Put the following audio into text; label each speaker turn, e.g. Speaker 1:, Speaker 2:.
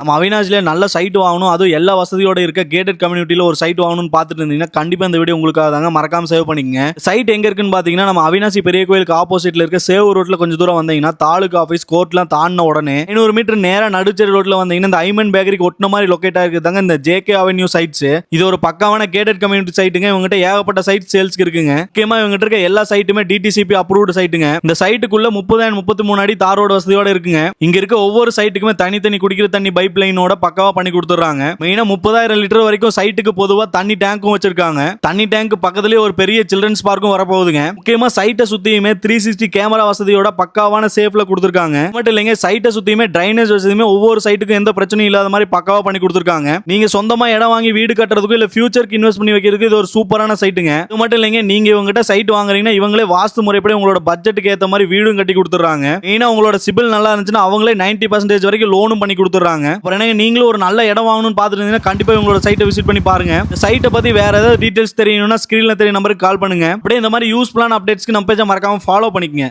Speaker 1: நம்ம அவினாசில நல்ல சைட் வாங்கணும், அதுவும் எல்லா வசதியோட இருக்க கேட்டட் கம்யூனிட்டில ஒரு சைட் வாங்கணும்னு பார்த்துட்டு இருந்தீங்கன்னா கண்டிப்பா இந்த வீடியோ உங்களுக்காக தாங்க. மறக்காம சேவ் பண்ணிக்கங்க. சைட் எங்க இருக்குன்னு பாத்தீங்கன்னா நம்ம அவினாசி பெரிய கோயிலுக்கு ஆப்போசிட்ல இருக்க சேவ் ரோட்ல கொஞ்சம் தூரம் வந்தீங்கன்னா தாலுகா ஆஃபீஸ் கோர்ட்லாம் தாண்டின உடனே 500 மீட்டர் நேரா நடுச்சேரி ரோட்ல வந்தீங்கன்னா இந்த ஐமன் பேக்கரிக்கு ஒட்டின மாதிரி லொகேட் ஆகிருக்குதாங்க இந்த ஜேகே அவென்யூ சைட்ஸ். இது ஒரு பக்காவான கேட்டட் கம்யூனிட்டி சைட்டுங்க. இவங்ககிட்ட ஏகப்பட்ட சைட் சேல்ஸ்க்கு இருக்குங்க. முக்கியமா இவங்ககிட்ட இருக்க எல்லா சைட்டுமே டிடிசிபி அப்ரூவ்டு சைட்டுங்க. இந்த சைட்டுக்குள்ள 30-33 அடி தார் ரோடு வசதியோட இருக்குங்க. இங்க இருக்க ஒவ்வொரு சைட்டுக்குமே தனி குடிக்கிற தண்ணி பைப் லைனோட பக்காவா பண்ணி கொடுத்துறாங்க. மெயினா 30,000 லிட்டர் வரைக்கும் சைட்டுக்கு பொதுவா தண்ணி டேங்க்கும் வச்சிருக்காங்க. தண்ணி டேங்க் பக்கத்துலயே ஒரு பெரிய சில்ட்ரன்ஸ் பார்க்கும் வரப்போகுதுங்க. முக்கியமா சைட்டை சுத்தியுமே 360 கேமரா வசதியோட பக்காவான சேஃப்ல கொடுத்துருக்காங்க. மட்டும் இல்லைங்க, சைட்டை சுத்தியுமே டிரைனேஜ் வசதியுமே ஒவ்வொரு சைட்டுக்கும் எந்த பிரச்சனையும் இல்லாத மாதிரி பக்காவா பண்ணி கொடுத்துருக்காங்க. நீங்க சொந்தமா இடம் வாங்கி வீடு கட்டுறதுக்கு இல்ல ஃபியூச்சருக்கு இன்வெஸ்ட் பண்ணி வைக்கிறதுக்கு இது ஒரு சூப்பரான சைட்டுங்க. இது மட்டும் இல்லைங்க, நீங்க இவங்ககிட்ட சைட் வாங்குறீங்கன்னா இவங்களே வாஸ்து முறைப்படி உங்களோட பட்ஜெட்டுக்கு ஏத்த மாதிரி வீடும் கட்டி கொடுத்துறாங்க. மெயினா உங்களோட சிபில் நல்லா இருந்துச்சுன்னா அவங்களே 90% வரைக்கும் லோனும் பண்ணி கொடுத்துறாங்க. அப்புறம் நீங்களும் ஒரு நல்ல இடம் வாங்கணும்னு பார்த்துட்டு இருந்தீங்கன்னா கண்டிப்பா உங்களோட சைட்டை விசிட் பண்ணி பாருங்க. சைட்டை பத்தி வேற ஏதாவது டீடைல்ஸ் தெரியணும்னா ஸ்கிரீன்ல தெரிய நம்பருக்கு கால் பண்ணுங்க. அப்படியே இந்த மாதிரி யூஸ்ஃபுல்லான அப்டேட்ஸ்க்கு நம்ம பேஜை மறக்காம ஃபாலோ பண்ணிக்கங்க.